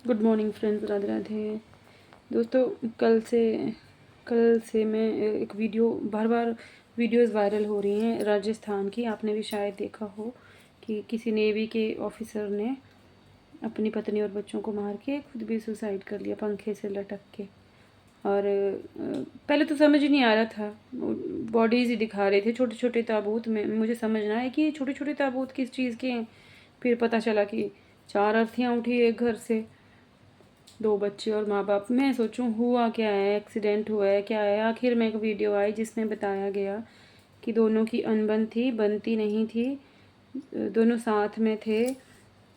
Good morning friends, Radhe Radhe. दोस्तों, कल से मैं एक वीडियो बार बार वीडियोस वायरल हो रही हैं राजस्थान की। आपने भी शायद देखा हो कि किसी नेवी के ऑफिसर ने अपनी पत्नी और बच्चों को मार के खुद भी सुसाइड कर लिया पंखे से लटक के। और पहले तो समझ ही नहीं आ रहा था, बॉडीज़ ही दिखा रहे थे छोटे छोटे ताबूत में। मुझे समझना है कि ये छोटे छोटे ताबूत किस चीज़ के हैं। फिर पता चला कि 4 अर्थियाँ उठी एक घर से, 2 बच्चे और माँ बाप। मैं सोचूं हुआ क्या है, एक्सीडेंट हुआ है, क्या है। आखिर में एक वीडियो आई जिसमें बताया गया कि दोनों की अनबन थी, बनती नहीं थी, दोनों साथ में थे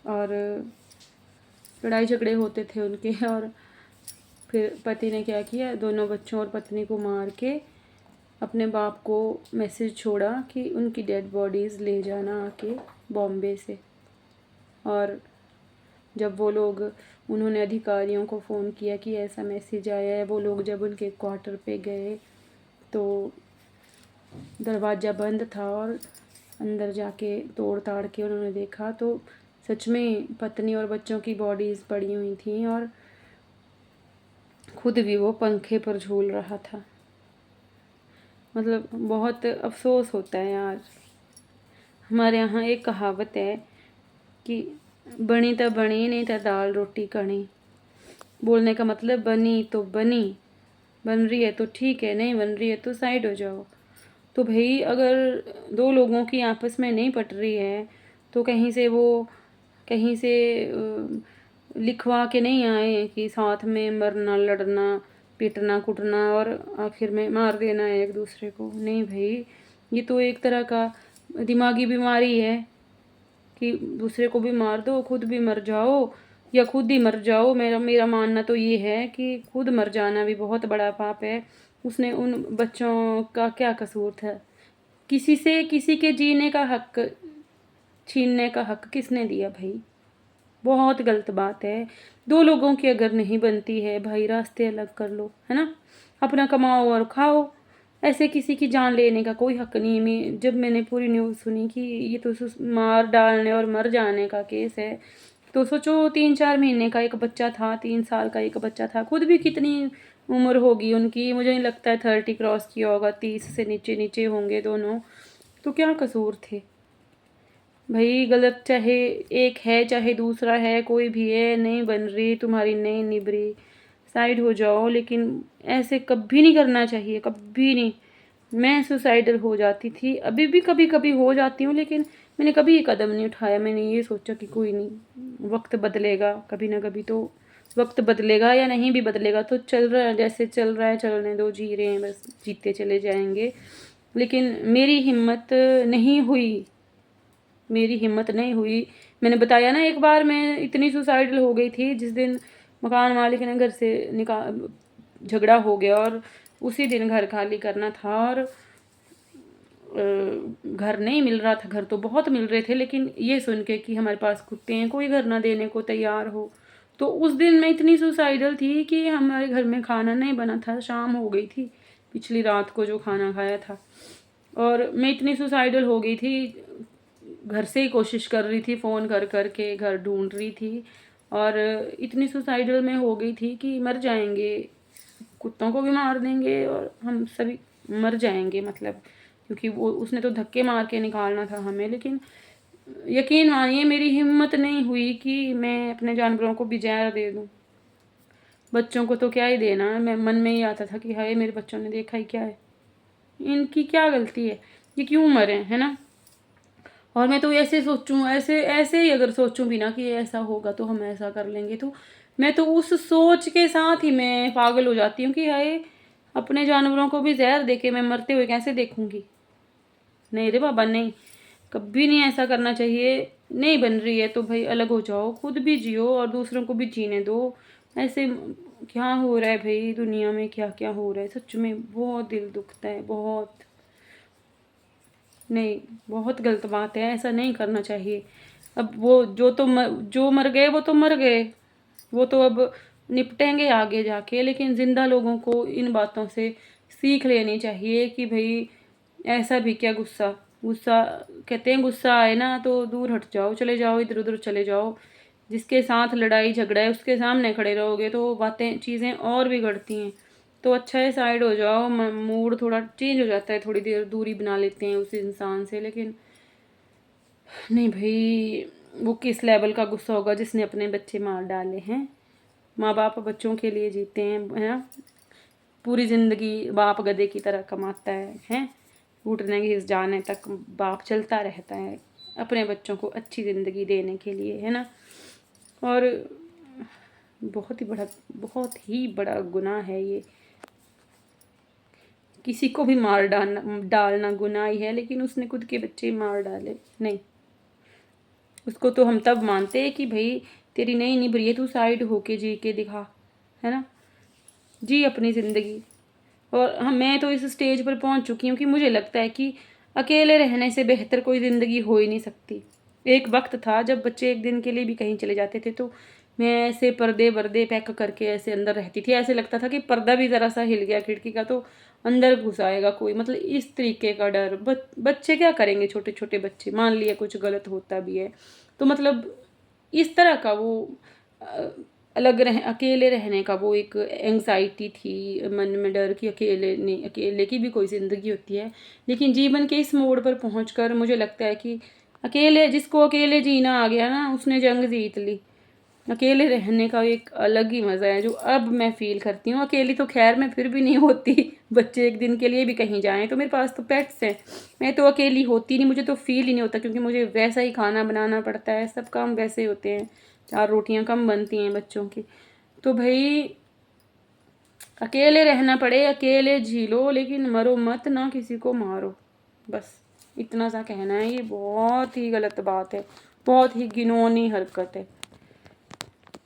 और लड़ाई झगड़े होते थे उनके। और फिर पति ने क्या किया, दोनों बच्चों और पत्नी को मार के अपने बाप को मैसेज छोड़ा कि उनकी डेड बॉडीज़ ले जाना आके बॉम्बे से। और जब वो लोग, उन्होंने अधिकारियों को फ़ोन किया कि ऐसा मैसेज आया है, वो लोग जब उनके क्वार्टर पे गए तो दरवाज़ा बंद था और अंदर जाके तोड़ ताड़ के उन्होंने देखा तो सच में पत्नी और बच्चों की बॉडीज़ पड़ी हुई थी और खुद भी वो पंखे पर झूल रहा था। मतलब बहुत अफसोस होता है यार। हमारे यहाँ एक कहावत है कि बनी तो बनी, नहीं तो दाल रोटी कनी। बोलने का मतलब बनी तो बनी, बन रही है तो ठीक है, नहीं बन रही है तो साइड हो जाओ। तो भाई अगर दो लोगों की आपस में नहीं पट रही है तो कहीं से लिखवा के नहीं आए कि साथ में मरना, लड़ना, पीटना कुटना और आखिर में मार देना है एक दूसरे को। नहीं भाई, ये तो एक तरह का दिमागी बीमारी है कि दूसरे को भी मार दो, खुद भी मर जाओ या खुद ही मर जाओ। मेरा मेरा मानना तो ये है कि खुद मर जाना भी बहुत बड़ा पाप है। उसने उन बच्चों का क्या कसूर था? किसी के जीने का हक छीनने का हक किसने दिया भाई? बहुत गलत बात है। दो लोगों की अगर नहीं बनती है भाई, रास्ते अलग कर लो, है ना। अपना कमाओ और खाओ। ऐसे किसी की जान लेने का कोई हक नहीं है। जब मैंने पूरी न्यूज़ सुनी कि ये तो मार डालने और मर जाने का केस है, तो सोचो 3-4 महीने का एक बच्चा था, 3 साल का एक बच्चा था। खुद भी कितनी उम्र होगी उनकी, मुझे नहीं लगता है 30 क्रॉस किया होगा, 30 से नीचे नीचे होंगे दोनों। तो क्या कसूर थे भाई? गलत चाहे एक है चाहे दूसरा है, कोई भी है, नहीं बन रही तुम्हारी, नहीं निभ रही, साइड हो जाओ। लेकिन ऐसे कभी नहीं करना चाहिए, कभी नहीं। मैं सुसाइडल हो जाती थी, अभी भी कभी कभी हो जाती हूँ, लेकिन मैंने कभी ये कदम नहीं उठाया। मैंने ये सोचा कि कोई नहीं, वक्त बदलेगा कभी ना कभी तो। वक्त बदलेगा या नहीं भी बदलेगा तो चल रहा है जैसे चल रहा है, चलने दो, जी रहे हैं बस, जीते चले जाएंगे। लेकिन मेरी हिम्मत नहीं हुई। मैंने बताया ना, एक बार मैं इतनी सुसाइडल हो गई थी जिस दिन मकान मालिक ने घर से निकाल, झगड़ा हो गया और उसी दिन घर खाली करना था। और घर नहीं मिल रहा था, घर तो बहुत मिल रहे थे, लेकिन ये सुन के कि हमारे पास कुत्ते हैं, कोई घर ना देने को तैयार हो। तो उस दिन मैं इतनी सुसाइडल थी कि हमारे घर में खाना नहीं बना था, शाम हो गई थी पिछली रात को जो खाना खाया था। और मैं इतनी सुसाइडल हो गई थी, घर से ही कोशिश कर रही थी, फ़ोन कर कर के घर ढूंढ रही थी। और इतनी सुसाइडल में हो गई थी कि मर जाएंगे, कुत्तों को भी मार देंगे और हम सभी मर जाएंगे, मतलब क्योंकि वो उसने तो धक्के मार के निकालना था हमें। लेकिन यकीन मानिए मेरी हिम्मत नहीं हुई कि मैं अपने जानवरों को भी जहर दे दूं। बच्चों को तो क्या ही देना है, मैं मन में ही आता था कि हाय मेरे बच्चों ने देखा ही क्या है, इनकी क्या गलती है, ये क्यों मरे, है ना। और मैं तो ऐसे सोचूं, ऐसे ऐसे ही अगर सोचूं भी ना कि ऐसा होगा तो हम ऐसा कर लेंगे, तो मैं तो उस सोच के साथ ही मैं पागल हो जाती हूँ कि हाय अपने जानवरों को भी जहर देके मैं मरते हुए कैसे देखूंगी। नहीं रे बाबा, नहीं, कभी नहीं ऐसा करना चाहिए। नहीं बन रही है तो भाई अलग हो जाओ, खुद भी जियो और दूसरों को भी जीने दो। ऐसे क्या हो रहा है भाई दुनिया में, क्या क्या हो रहा है, सच में बहुत दिल दुखता है, बहुत। नहीं, बहुत गलत बात है, ऐसा नहीं करना चाहिए। अब वो जो मर गए वो तो मर गए, वो तो अब निपटेंगे आगे जाके। लेकिन जिंदा लोगों को इन बातों से सीख लेनी चाहिए कि भाई ऐसा भी क्या, गुस्सा गुस्सा कहते हैं, गुस्सा आए ना तो दूर हट जाओ, चले जाओ, इधर उधर चले जाओ। जिसके साथ लड़ाई झगड़ा है उसके सामने खड़े रहोगे तो बातें चीज़ें और बिगड़ती हैं। तो अच्छा है साइड हो जाओ, मूड थोड़ा चेंज हो जाता है, थोड़ी देर दूरी बना लेते हैं उस इंसान से। लेकिन नहीं भाई, वो किस लेवल का गुस्सा होगा जिसने अपने बच्चे मार डाले हैं। माँ बाप बच्चों के लिए जीते हैं, है ना। पूरी ज़िंदगी बाप गधे की तरह कमाता है, उठने की जाने तक बाप चलता रहता है अपने बच्चों को अच्छी ज़िंदगी देने के लिए, है ना। और बहुत ही बड़ा गुनाह है ये। किसी को भी मार डालना गुनाह ही है, लेकिन उसने खुद के बच्चे मार डाले। नहीं, उसको तो हम तब मानते हैं कि भाई तेरी नहीं निभ तू साइड होके जी के दिखा, है ना, जी अपनी ज़िंदगी। और मैं तो इस स्टेज पर पहुंच चुकी हूँ कि मुझे लगता है कि अकेले रहने से बेहतर कोई ज़िंदगी हो ही नहीं सकती। एक वक्त था जब बच्चे एक दिन के लिए भी कहीं चले जाते थे तो मैं ऐसे पर्दे वर्दे पैक करके ऐसे अंदर रहती थी। ऐसे लगता था कि पर्दा भी ज़रा सा हिल गया खिड़की का तो अंदर घुस आएगा कोई, मतलब इस तरीके का डर। बच्चे क्या करेंगे, छोटे छोटे बच्चे, मान लिया कुछ गलत होता भी है तो मतलब इस तरह का वो अकेले रहने का वो एक एंग्जाइटी थी मन में, डर कि अकेले नहीं, अकेले की भी कोई ज़िंदगी होती है। लेकिन जीवन के इस मोड़ पर पहुंचकर मुझे लगता है कि जिसको अकेले जीना आ गया ना, उसने जंग जीत ली। अकेले रहने का एक अलग ही मज़ा है जो अब मैं फ़ील करती हूँ। अकेली तो खैर मैं फिर भी नहीं होती, बच्चे एक दिन के लिए भी कहीं जाएँ तो मेरे पास तो पेट्स हैं, मैं तो अकेली होती नहीं, मुझे तो फ़ील ही नहीं होता क्योंकि मुझे वैसा ही खाना बनाना पड़ता है, सब काम वैसे होते हैं, 4 रोटियाँ कम बनती हैं बच्चों की। तो भाई अकेले रहना पड़े अकेले झीलो, लेकिन मरो मत, ना किसी को मारो, बस इतना सा कहना है। ये बहुत ही गलत बात है, बहुत ही घिनौनी हरकत है।